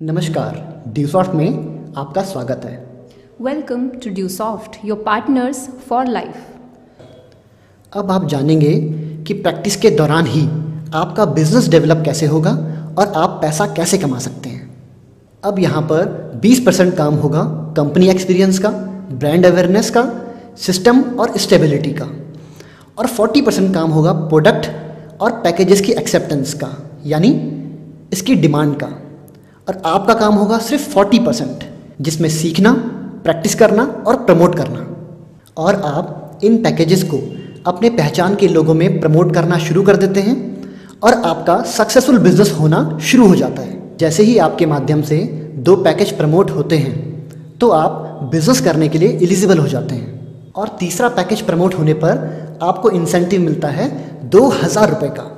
नमस्कार, ड्यूसॉफ्ट में आपका स्वागत है। Welcome to DewSoft, your partners for life. अब आप जानेंगे कि प्रैक्टिस के दौरान ही आपका बिजनेस डेवलप कैसे होगा और आप पैसा कैसे कमा सकते हैं। अब यहाँ पर 20% काम होगा कंपनी एक्सपीरियंस का, ब्रांड अवेयरनेस का, सिस्टम और स्टेबिलिटी का, और 40% काम होगा प्रोडक्ट और पैकेजेस की एक्सेप्टेंस का, यानी इसकी डिमांड का। और आपका काम होगा सिर्फ 40%, जिसमें सीखना, प्रैक्टिस करना और प्रमोट करना। और आप इन पैकेजेस को अपने पहचान के लोगों में प्रमोट करना शुरू कर देते हैं और आपका सक्सेसफुल बिजनेस होना शुरू हो जाता है। जैसे ही आपके माध्यम से 2 पैकेज प्रमोट होते हैं तो आप बिजनेस करने के लिए एलिजिबल हो जाते हैं। और तीसरा पैकेज प्रमोट होने पर आपको इंसेंटिव मिलता है 2000 रुपये का।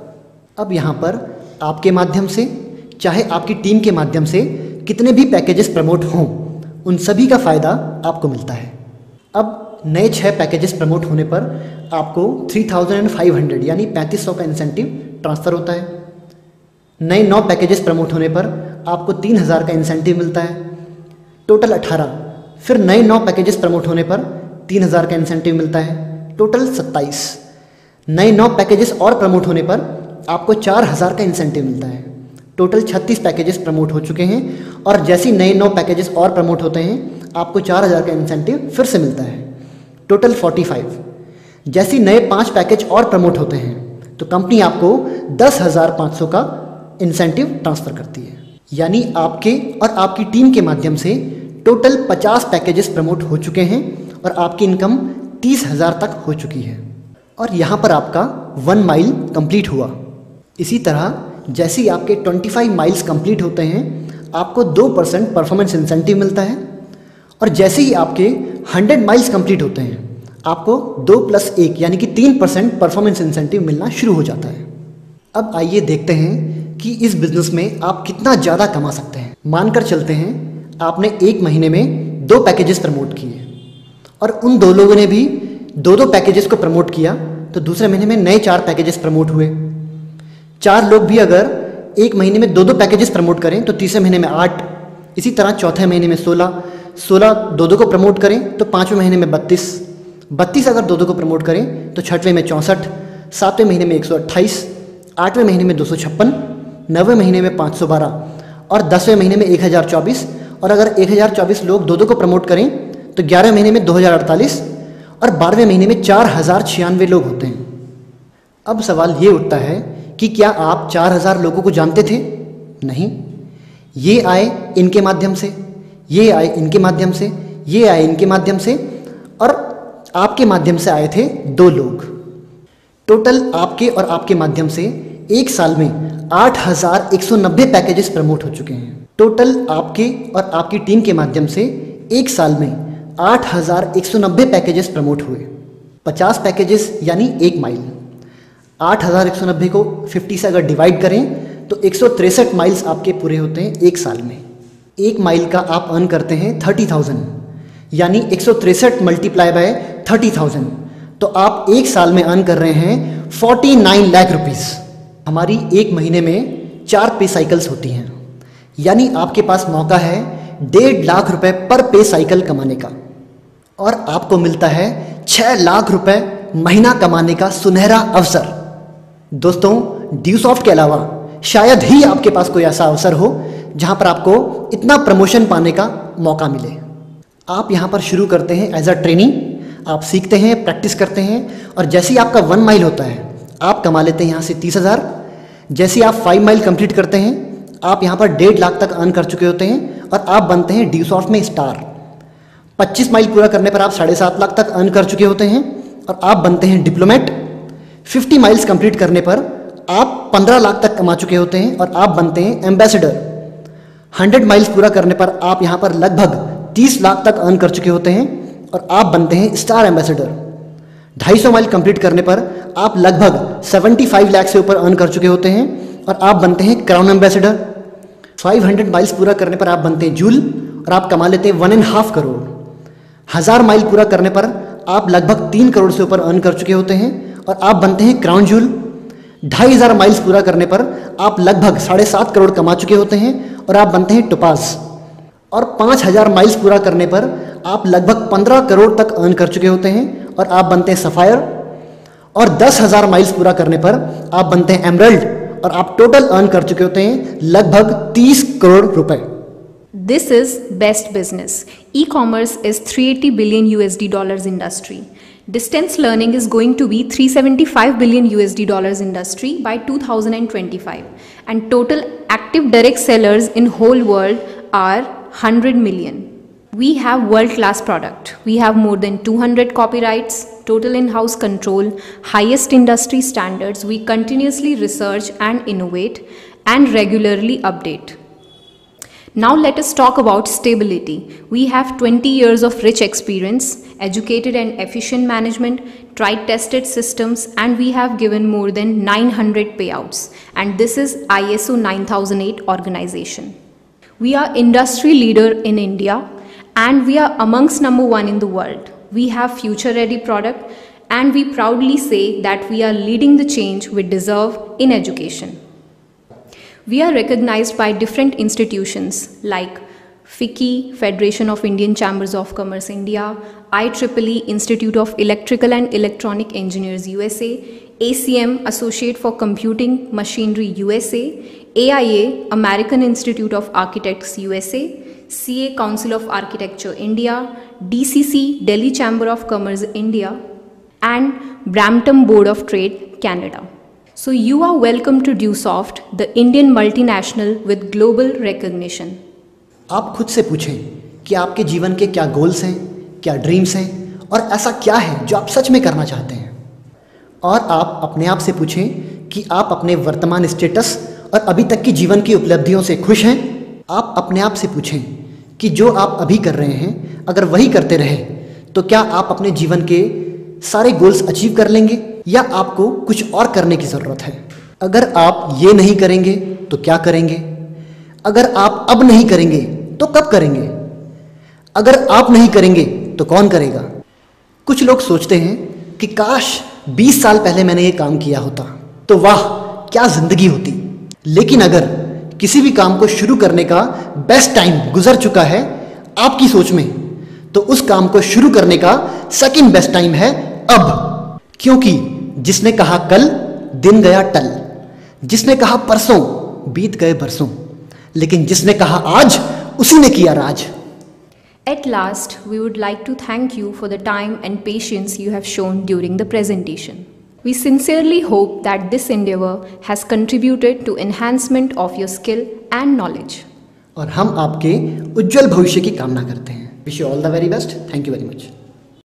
अब यहाँ पर आपके माध्यम से, चाहे आपकी टीम के माध्यम से कितने भी पैकेजेस प्रमोट हों, उन सभी का फ़ायदा आपको मिलता है। अब नए 6 पैकेजेस प्रमोट होने पर आपको 3500 यानी 3500 का इंसेंटिव ट्रांसफ़र होता है। नए 9 पैकेजेस प्रमोट होने पर आपको 3000 का इंसेंटिव मिलता है, टोटल 18। फिर नए 9 पैकेजेस प्रमोट होने पर 3000 का इंसेंटिव मिलता है, टोटल 27। नए 9 पैकेजेस और प्रमोट होने पर आपको 4000 का इंसेंटिव मिलता है, टोटल 36 पैकेजेस प्रमोट हो चुके हैं। और जैसे ही नए 9 पैकेजेस और प्रमोट होते हैं आपको 4000 का इंसेंटिव फिर से मिलता है, टोटल 45। जैसे ही नए 5 पैकेज और प्रमोट होते हैं तो कंपनी आपको 10,500 का इंसेंटिव ट्रांसफ़र करती है। यानी आपके और आपकी टीम के माध्यम से टोटल 50 पैकेजेस प्रमोट हो चुके हैं और आपकी इनकम 30,000 तक हो चुकी है। और यहाँ पर आपका 1 माइल कंप्लीट हुआ। इसी तरह जैसे ही आपके 25 माइल्स कंप्लीट होते हैं आपको 2% परफॉर्मेंस इंसेंटिव मिलता है। और जैसे ही आपके 100 माइल्स कंप्लीट होते हैं आपको 2+1 यानी कि 3% परफॉर्मेंस इंसेंटिव मिलना शुरू हो जाता है। अब आइए देखते हैं कि इस बिज़नेस में आप कितना ज़्यादा कमा सकते हैं। मानकर चलते हैं आपने 1 महीने में 2 पैकेजेस प्रमोट किए और उन 2 लोगों ने भी 2-2 पैकेजेस को प्रमोट किया, तो दूसरे महीने में नए 4 पैकेजेस प्रमोट हुए। 4 लोग भी अगर 1 महीने में 2-2 पैकेजेस प्रमोट करें तो तीसरे महीने में 8, इसी तरह चौथे महीने में 16 2-2 को प्रमोट करें तो 5वें महीने में 32 अगर 2-2 को प्रमोट करें तो 6वें में 64, 7वें महीने में 128, 8वें महीने में 256, 9वें महीने में 512 और 10वें महीने में 1024। और अगर 1024 लोग 2-2 को प्रमोट करें तो 11वें महीने में 2048 और 12वें महीने में 4096 लोग होते हैं। अब सवाल ये उठता है कि क्या आप 4000 लोगों को जानते थे? नहीं, ये आए इनके माध्यम से, ये आए इनके माध्यम से, ये आए इनके माध्यम से, और आपके माध्यम से आए थे 2 लोग। टोटल आपके और आपके माध्यम से 1 साल में 8190 पैकेजेस प्रमोट हो चुके हैं। टोटल आपके और आपकी टीम के माध्यम से 1 साल में 8190 पैकेजेस प्रमोट हुए। 50 पैकेजेस यानी 1 माइल। 8190 को 50 से अगर डिवाइड करें तो 163 माइल्स आपके पूरे होते हैं 1 साल में। 1 माइल का आप अर्न करते हैं 30,000, यानी 163 मल्टीप्लाई बाय 30,000, तो आप 1 साल में अर्न कर रहे हैं 49 लाख रुपीज़। हमारी 1 महीने में 4 पे साइकिल्स होती हैं, यानी आपके पास मौका है 1.5 लाख रुपए पर पे साइकिल कमाने का, और आपको मिलता है 6 लाख रुपए महीना कमाने का सुनहरा अवसर। दोस्तों, ड्यूसॉफ्ट के अलावा शायद ही आपके पास कोई ऐसा अवसर हो जहां पर आपको इतना प्रमोशन पाने का मौका मिले। आप यहां पर शुरू करते हैं एज अ ट्रेनिंग, आप सीखते हैं, प्रैक्टिस करते हैं, और जैसे ही आपका 1 माइल होता है आप कमा लेते हैं यहाँ से 30,000। जैसे ही आप 5 माइल कंप्लीट करते हैं आप यहाँ पर 1.5 लाख तक अर्न कर चुके होते हैं और आप बनते हैं ड्यूसॉफ्ट में स्टार। 25 माइल पूरा करने पर आप 7.5 लाख तक अर्न कर चुके होते हैं और आप बनते हैं डिप्लोमेट। 50 माइल्स कंप्लीट करने पर आप 15 लाख तक कमा चुके होते हैं और आप बनते हैं एम्बेसडर। 100 माइल्स पूरा करने पर आप यहाँ पर लगभग 30 लाख तक अर्न कर चुके होते हैं और आप बनते हैं स्टार एम्बेसडर। 250 माइल कंप्लीट करने पर आप लगभग 75 लाख से ऊपर अर्न कर चुके होते हैं और आप बनते हैं क्राउन एम्बेसडर। 500 माइल्स पूरा करने पर आप बनते हैं जूल और आप कमा लेते हैं 1.5 करोड़। 1000 माइल पूरा करने पर आप लगभग 3 करोड़ से ऊपर अर्न कर चुके होते हैं और आप बनते हैं क्राउन जूल। 2500 माइल्स पूरा करने पर आप लगभग 7.5 करोड़ कमा चुके होते हैं और आप बनते हैं टोपाज। और 5000 माइल्स पूरा करने पर आप लगभग 15 करोड़ तक अर्न कर चुके होते हैं और आप बनते हैं सफ़ायर। और 10,000 माइल्स पूरा करने पर आप बनते हैं एमरल्ड और आप टोटल अर्न कर चुके होते हैं लगभग 30 करोड़ रुपए। This is best business. E-commerce is $380 billion USD industry. Distance learning is going to be $375 billion USD industry by 2025. And total active direct sellers in whole world are 100 million. We have world-class product. We have more than 200 copyrights, total in-house control, highest industry standards. We continuously research and innovate and regularly update. Now let us talk about stability. We have 20 years of rich experience, educated and efficient management, tried tested systems, and we have given more than 900 payouts. And this is ISO 9008 organization. We are industry leader in India and we are amongst number 1 in the world. We have future ready product and we proudly say that we are leading the change we deserve in education. We are recognized by different institutions like FICCI, Federation of Indian Chambers of Commerce India, IEEE, Institute of Electrical and Electronic Engineers USA, ACM, Associate for Computing Machinery USA, AIA, American Institute of Architects USA, CA, Council of Architecture India, DCC, Delhi Chamber of Commerce India, and Brampton Board of Trade, Canada. So you are welcome to DuSoft, the Indian multinational with global recognition. आप खुद से पूछें कि आपके जीवन के क्या goals हैं, क्या ड्रीम्स हैं और ऐसा क्या है जो आप सच में करना चाहते हैं। और आप अपने आप से पूछें कि आप अपने वर्तमान स्टेटस और अभी तक की जीवन की उपलब्धियों से खुश हैं। आप अपने आप से पूछें कि जो आप अभी कर रहे हैं अगर वही करते रहे तो क्या आप अपने जीवन के सारे गोल्स अचीव कर लेंगे या आपको कुछ और करने की ज़रूरत है। अगर आप ये नहीं करेंगे तो क्या करेंगे? अगर आप अब नहीं करेंगे तो कब करेंगे? अगर आप नहीं करेंगे तो कौन करेगा? कुछ लोग सोचते हैं कि काश 20 साल पहले मैंने ये काम किया होता तो वाह क्या ज़िंदगी होती। लेकिन अगर किसी भी काम को शुरू करने का बेस्ट टाइम गुजर चुका है आपकी सोच में तो उस काम को शुरू करने का सेकंड बेस्ट टाइम है अब। क्योंकि जिसने कहा कल दिन गया टल, जिसने कहा परसों बीत गए बरसों, लेकिन जिसने कहा आज उसी ने किया राज। At last, we would like to thank you for the time and patience you have shown during the presentation. We sincerely hope that this endeavor has contributed to enhancement of your skill and knowledge. और हम आपके उज्जवल भविष्य की कामना करते हैं। Wish you all the very best. Thank you very much.